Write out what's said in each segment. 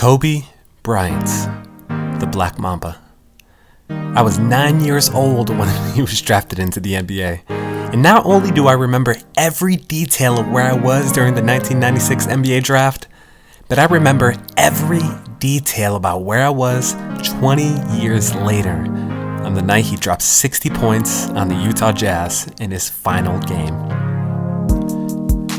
Kobe Bryant, the Black Mamba. I was 9 years old when he was drafted into the NBA. And not only do I remember every detail of where I was during the 1996 NBA draft, but I remember every detail about where I was 20 years later on the night he dropped 60 points on the Utah Jazz in his final game.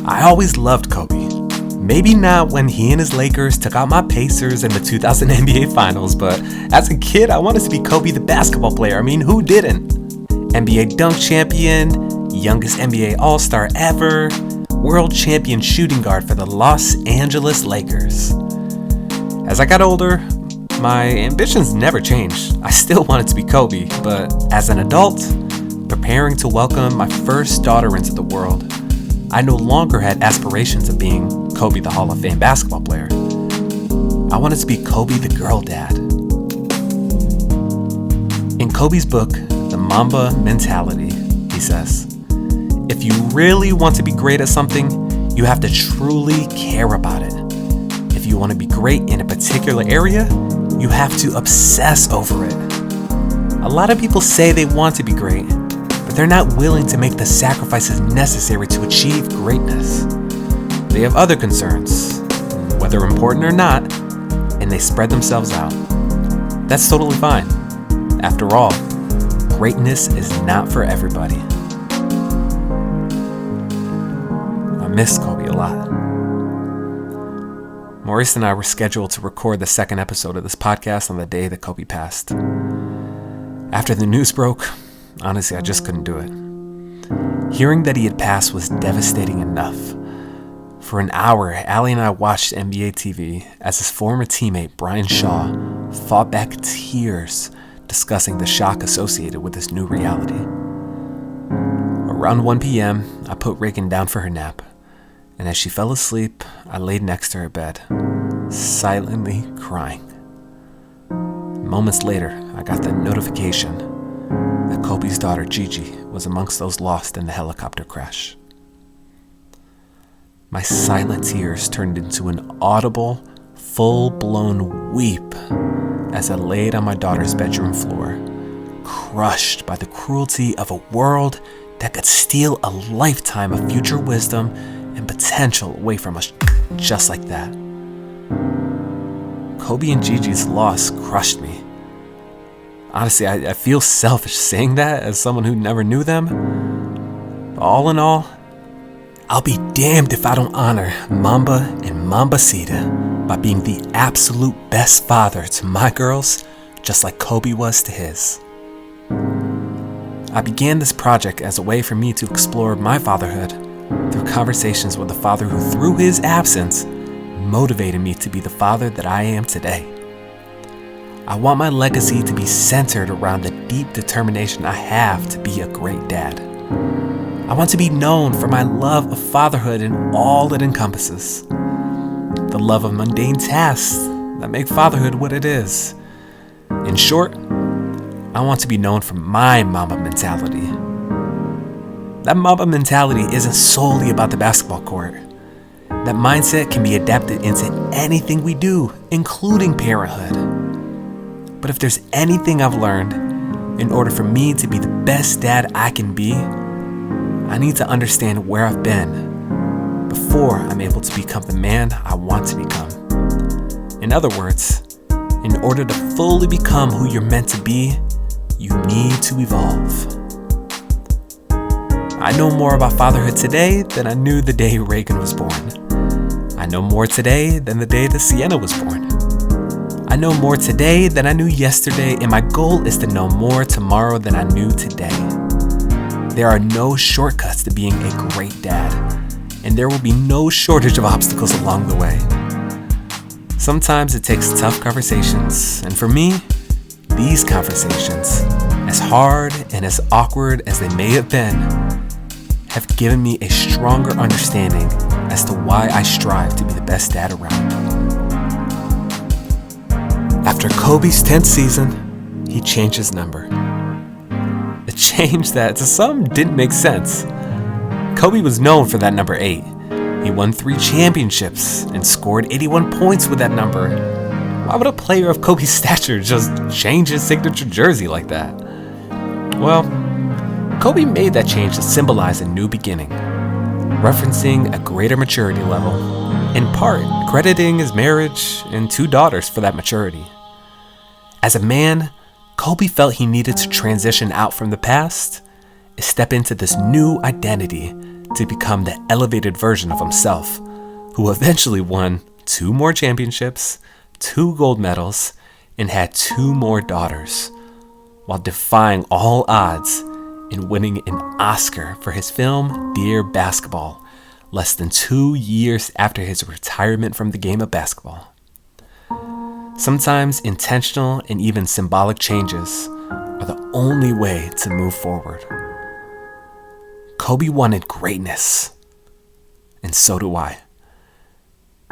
I always loved Kobe. Maybe not when he and his Lakers took out my Pacers in the 2000 NBA Finals, but as a kid, I wanted to be Kobe the basketball player. I mean, who didn't? NBA dunk champion, youngest NBA All-Star ever, world champion shooting guard for the Los Angeles Lakers. As I got older, my ambitions never changed. I still wanted to be Kobe, but as an adult, preparing to welcome my first daughter into the world, I no longer had aspirations of being Kobe the Hall of Fame basketball player. I wanted to be Kobe the girl dad. In Kobe's book, The Mamba Mentality, he says, if you really want to be great at something, you have to truly care about it. If you want to be great in a particular area, you have to obsess over it. A lot of people say they want to be great, but they're not willing to make the sacrifices necessary to achieve greatness. They have other concerns, whether important or not, and they spread themselves out. That's totally fine. After all, greatness is not for everybody. I miss Kobe a lot. Maurice and I were scheduled to record the second episode of this podcast on the day that Kobe passed. After the news broke, honestly, I just couldn't do it. Hearing that he had passed was devastating enough. For an hour, Allie and I watched NBA TV as his former teammate Brian Shaw fought back tears discussing the shock associated with this new reality. Around 1 p.m., I put Reagan down for her nap, and as she fell asleep, I laid next to her bed, silently crying. Moments later, I got the notification that Kobe's daughter Gigi was amongst those lost in the helicopter crash. My silent tears turned into an audible, full-blown weep as I laid on my daughter's bedroom floor, crushed by the cruelty of a world that could steal a lifetime of future wisdom and potential away from us just like that. Kobe and Gigi's loss crushed me. Honestly, I feel selfish saying that as someone who never knew them. But all in all, I'll be damned if I don't honor Mamba and Mambacita by being the absolute best father to my girls, just like Kobe was to his. I began this project as a way for me to explore my fatherhood through conversations with a father who, through his absence, motivated me to be the father that I am today. I want my legacy to be centered around the deep determination I have to be a great dad. I want to be known for my love of fatherhood and all it encompasses. The love of mundane tasks that make fatherhood what it is. In short, I want to be known for my Mamba mentality. That Mamba mentality isn't solely about the basketball court. That mindset can be adapted into anything we do, including parenthood. But if there's anything I've learned, in order for me to be the best dad I can be, I need to understand where I've been before I'm able to become the man I want to become. In other words, in order to fully become who you're meant to be, you need to evolve. I know more about fatherhood today than I knew the day Reagan was born. I know more today than the day that Sienna was born. I know more today than I knew yesterday, and my goal is to know more tomorrow than I knew today. There are no shortcuts to being a great dad, and there will be no shortage of obstacles along the way. Sometimes it takes tough conversations, and for me, these conversations, as hard and as awkward as they may have been, have given me a stronger understanding as to why I strive to be the best dad around. After Kobe's 10th season, he changed his number. A change that to some didn't make sense. Kobe was known for that number 8. He won 3 championships and scored 81 points with that number. Why would a player of Kobe's stature just change his signature jersey like that? Well, Kobe made that change to symbolize a new beginning, referencing a greater maturity level, in part crediting his marriage and 2 daughters for that maturity. As a man, Kobe felt he needed to transition out from the past and step into this new identity to become the elevated version of himself, who eventually won 2 more championships, 2 gold medals, and had 2 more daughters, while defying all odds and winning an Oscar for his film Dear Basketball, less than 2 years after his retirement from the game of basketball. Sometimes intentional and even symbolic changes are the only way to move forward. Kobe wanted greatness, and so do I.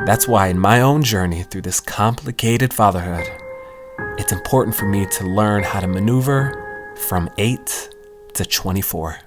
That's why in my own journey through this complicated fatherhood, it's important for me to learn how to maneuver from 8 to 24.